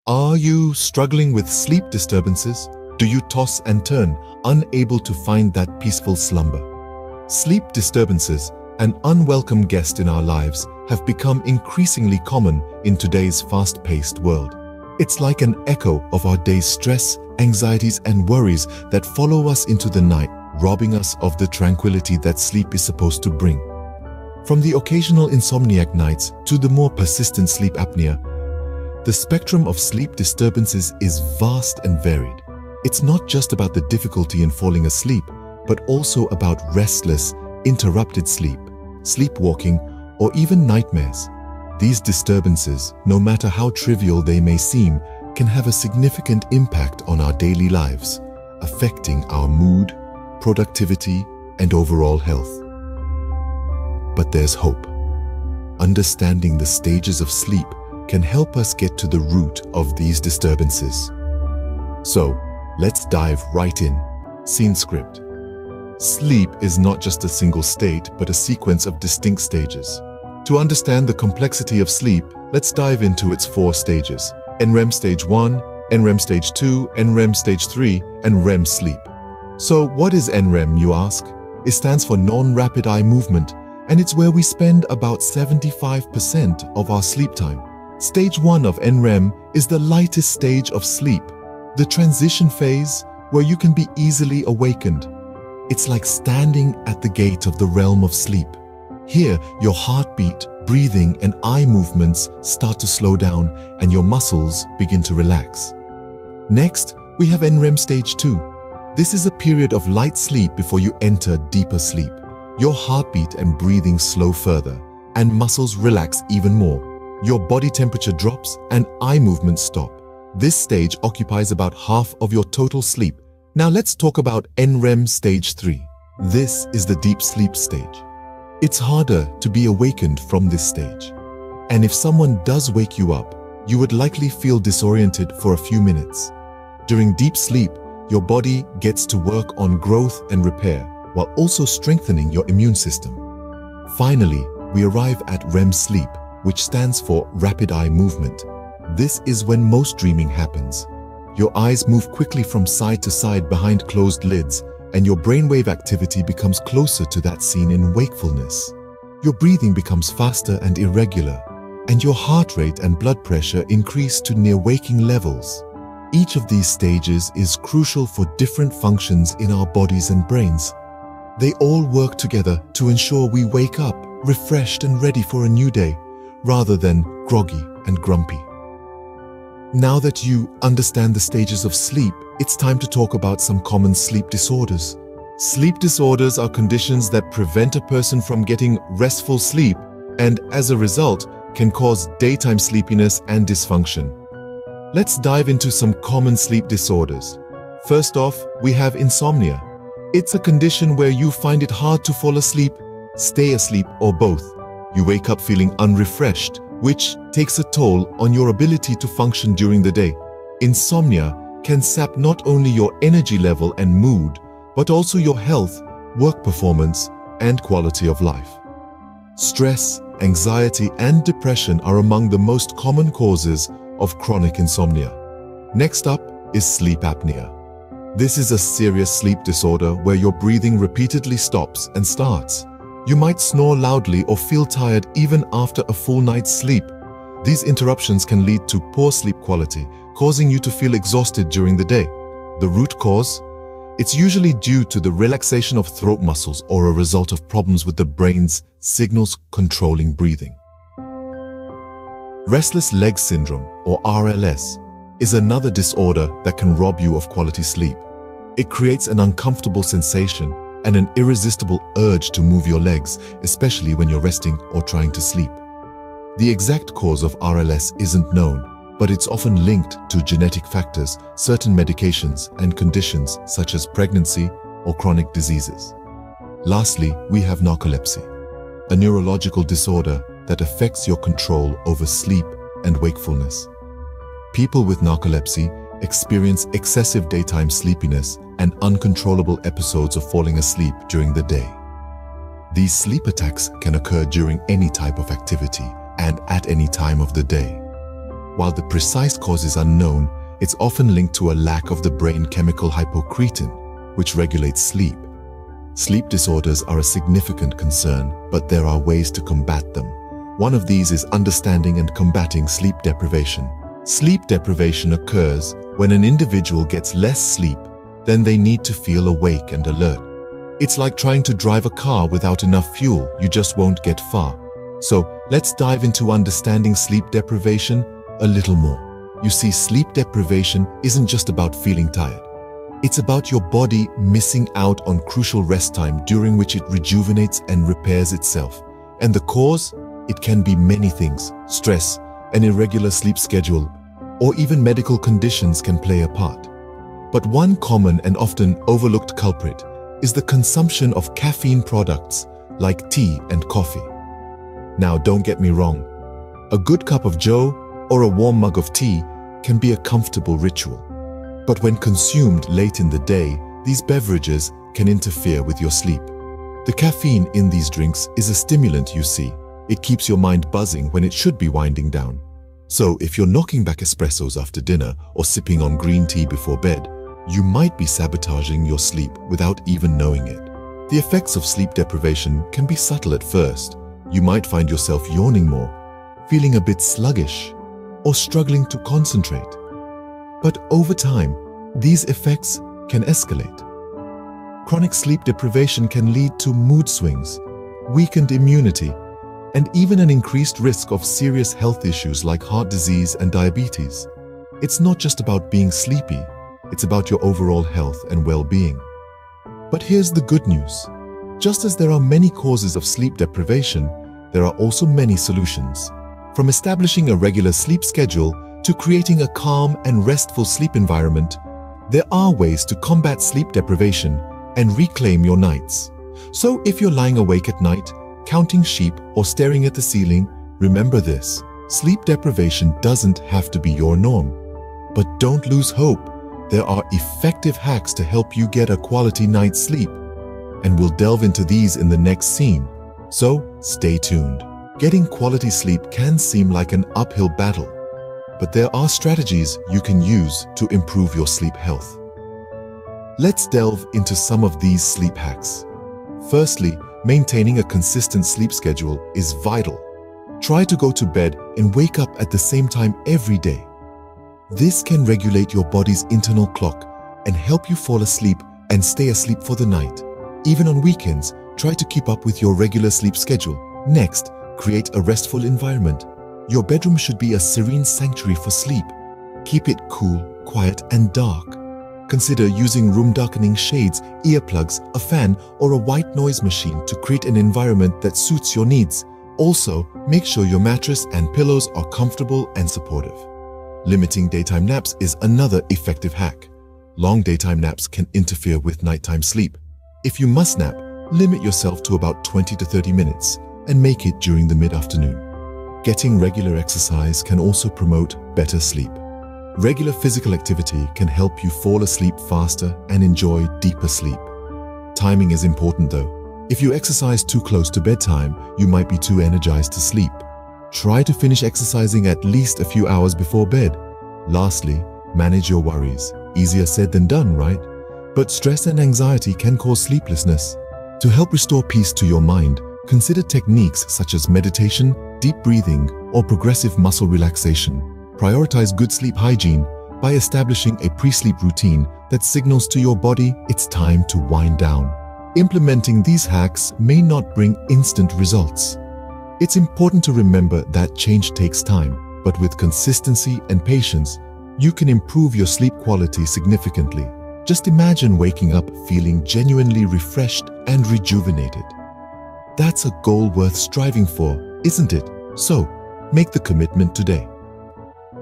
Are you struggling with sleep disturbances? Do you toss and turn, unable to find that peaceful slumber? Sleep disturbances, an unwelcome guest in our lives, have become increasingly common in today's fast-paced world. It's like an echo of our day's stress, anxieties, and worries that follow us into the night, robbing us of the tranquility that sleep is supposed to bring. From the occasional insomniac nights to the more persistent sleep apnea, the spectrum of sleep disturbances is vast and varied. It's not just about the difficulty in falling asleep, but also about restless, interrupted sleep, sleepwalking, or even nightmares. These disturbances, no matter how trivial they may seem, can have a significant impact on our daily lives, affecting our mood, productivity, and overall health. But there's hope. Understanding the stages of sleep can help us get to the root of these disturbances. So, let's dive right in. Scene script. Sleep is not just a single state, but a sequence of distinct stages. To understand the complexity of sleep, let's dive into its 4 stages: NREM Stage 1, NREM Stage 2, NREM Stage 3, and REM sleep. So what is NREM, you ask? It stands for non-rapid eye movement, and it's where we spend about 75% of our sleep time. Stage 1 of NREM is the lightest stage of sleep, the transition phase where you can be easily awakened. It's like standing at the gate of the realm of sleep. Here, your heartbeat, breathing, and eye movements start to slow down and your muscles begin to relax. Next, we have NREM Stage 2. This is a period of light sleep before you enter deeper sleep. Your heartbeat and breathing slow further, and muscles relax even more. Your body temperature drops and eye movements stop. This stage occupies about half of your total sleep. Now let's talk about NREM Stage 3. This is the deep sleep stage. It's harder to be awakened from this stage. And if someone does wake you up, you would likely feel disoriented for a few minutes. During deep sleep, your body gets to work on growth and repair, while also strengthening your immune system. Finally, we arrive at REM sleep, which stands for rapid eye movement. This is when most dreaming happens. Your eyes move quickly from side to side behind closed lids, and your brainwave activity becomes closer to that seen in wakefulness. Your breathing becomes faster and irregular, and your heart rate and blood pressure increase to near waking levels. Each of these stages is crucial for different functions in our bodies and brains. They all work together to ensure we wake up refreshed and ready for a new day, rather than groggy and grumpy. Now that you understand the stages of sleep, it's time to talk about some common sleep disorders. Sleep disorders are conditions that prevent a person from getting restful sleep and, as a result, can cause daytime sleepiness and dysfunction. Let's dive into some common sleep disorders. First off, we have insomnia. It's a condition where you find it hard to fall asleep, stay asleep, or both. You wake up feeling unrefreshed, which takes a toll on your ability to function during the day. Insomnia can sap not only your energy level and mood, but also your health, work performance, and quality of life. Stress, anxiety, and depression are among the most common causes of chronic insomnia. Next up is sleep apnea. This is a serious sleep disorder where your breathing repeatedly stops and starts. You might snore loudly or feel tired even after a full night's sleep. These interruptions can lead to poor sleep quality, causing you to feel exhausted during the day. The root cause? It's usually due to the relaxation of throat muscles or a result of problems with the brain's signals controlling breathing. Restless leg syndrome, or RLS, is another disorder that can rob you of quality sleep. It creates an uncomfortable sensation and an irresistible urge to move your legs, especially when you're resting or trying to sleep. The exact cause of RLS isn't known, but it's often linked to genetic factors, certain medications, and conditions such as pregnancy or chronic diseases. Lastly, we have narcolepsy, a neurological disorder that affects your control over sleep and wakefulness. People with narcolepsy experience excessive daytime sleepiness and uncontrollable episodes of falling asleep during the day. These sleep attacks can occur during any type of activity and at any time of the day. While the precise cause is unknown, it's often linked to a lack of the brain chemical hypocretin, which regulates sleep. Sleep disorders are a significant concern, but there are ways to combat them. One of these is understanding and combating sleep deprivation. Sleep deprivation occurs when an individual gets less sleep than they need to feel awake and alert. It's like trying to drive a car without enough fuel. You just won't get far. So let's dive into understanding sleep deprivation a little more. You see, sleep deprivation isn't just about feeling tired. It's about your body missing out on crucial rest time during which it rejuvenates and repairs itself. And the cause? It can be many things. Stress, an irregular sleep schedule, or even medical conditions can play a part. But one common and often overlooked culprit is the consumption of caffeine products like tea and coffee. Now, don't get me wrong. A good cup of joe or a warm mug of tea can be a comfortable ritual. But when consumed late in the day, these beverages can interfere with your sleep. The caffeine in these drinks is a stimulant, you see. It keeps your mind buzzing when it should be winding down. So if you're knocking back espressos after dinner or sipping on green tea before bed, you might be sabotaging your sleep without even knowing it. The effects of sleep deprivation can be subtle at first. You might find yourself yawning more, feeling a bit sluggish, or struggling to concentrate. But over time, these effects can escalate. Chronic sleep deprivation can lead to mood swings, weakened immunity, and even an increased risk of serious health issues like heart disease and diabetes. It's not just about being sleepy, it's about your overall health and well-being. But here's the good news. Just as there are many causes of sleep deprivation, there are also many solutions. From establishing a regular sleep schedule to creating a calm and restful sleep environment, there are ways to combat sleep deprivation and reclaim your nights. So if you're lying awake at night, counting sheep or staring at the ceiling, remember this: sleep deprivation doesn't have to be your norm. But don't lose hope. There are effective hacks to help you get a quality night's sleep, and we'll delve into these in the next scene. So stay tuned. Getting quality sleep can seem like an uphill battle, but there are strategies you can use to improve your sleep health. Let's delve into some of these sleep hacks. Firstly, maintaining a consistent sleep schedule is vital. Try to go to bed and wake up at the same time every day. This can regulate your body's internal clock and help you fall asleep and stay asleep for the night. Even on weekends, try to keep up with your regular sleep schedule. Next, create a restful environment. Your bedroom should be a serene sanctuary for sleep. Keep it cool, quiet, and dark. Consider using room darkening shades, earplugs, a fan, or a white noise machine to create an environment that suits your needs. Also, make sure your mattress and pillows are comfortable and supportive. Limiting daytime naps is another effective hack. Long daytime naps can interfere with nighttime sleep. If you must nap, limit yourself to about 20 to 30 minutes and make it during the mid-afternoon. Getting regular exercise can also promote better sleep. Regular physical activity can help you fall asleep faster and enjoy deeper sleep. Timing is important though. If you exercise too close to bedtime, you might be too energized to sleep. Try to finish exercising at least a few hours before bed. Lastly, manage your worries. Easier said than done, right? But stress and anxiety can cause sleeplessness. To help restore peace to your mind, consider techniques such as meditation, deep breathing, or progressive muscle relaxation. Prioritize good sleep hygiene by establishing a pre-sleep routine that signals to your body it's time to wind down. Implementing these hacks may not bring instant results. It's important to remember that change takes time, but with consistency and patience, you can improve your sleep quality significantly. Just imagine waking up feeling genuinely refreshed and rejuvenated. That's a goal worth striving for, isn't it? So, make the commitment today.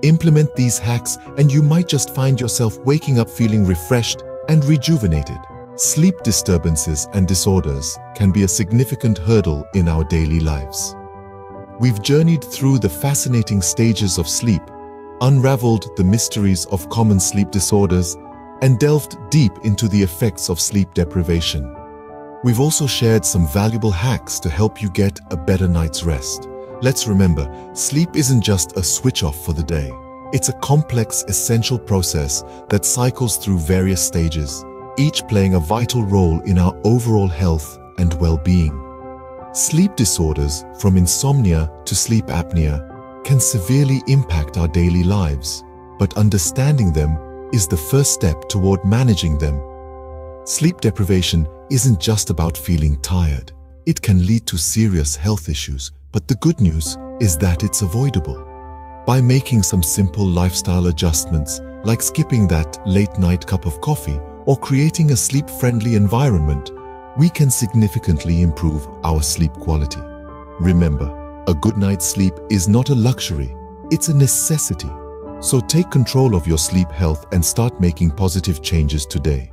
Implement these hacks and you might just find yourself waking up feeling refreshed and rejuvenated. Sleep disturbances and disorders can be a significant hurdle in our daily lives. We've journeyed through the fascinating stages of sleep, unraveled the mysteries of common sleep disorders, and delved deep into the effects of sleep deprivation. We've also shared some valuable hacks to help you get a better night's rest. Let's remember, sleep isn't just a switch off for the day. It's a complex, essential process that cycles through various stages, each playing a vital role in our overall health and well-being. Sleep disorders, from insomnia to sleep apnea, can severely impact our daily lives, but understanding them is the first step toward managing them. Sleep deprivation isn't just about feeling tired. It can lead to serious health issues, but the good news is that it's avoidable. By making some simple lifestyle adjustments, like skipping that late-night cup of coffee or creating a sleep-friendly environment, we can significantly improve our sleep quality. Remember, a good night's sleep is not a luxury, it's a necessity. So take control of your sleep health and start making positive changes today.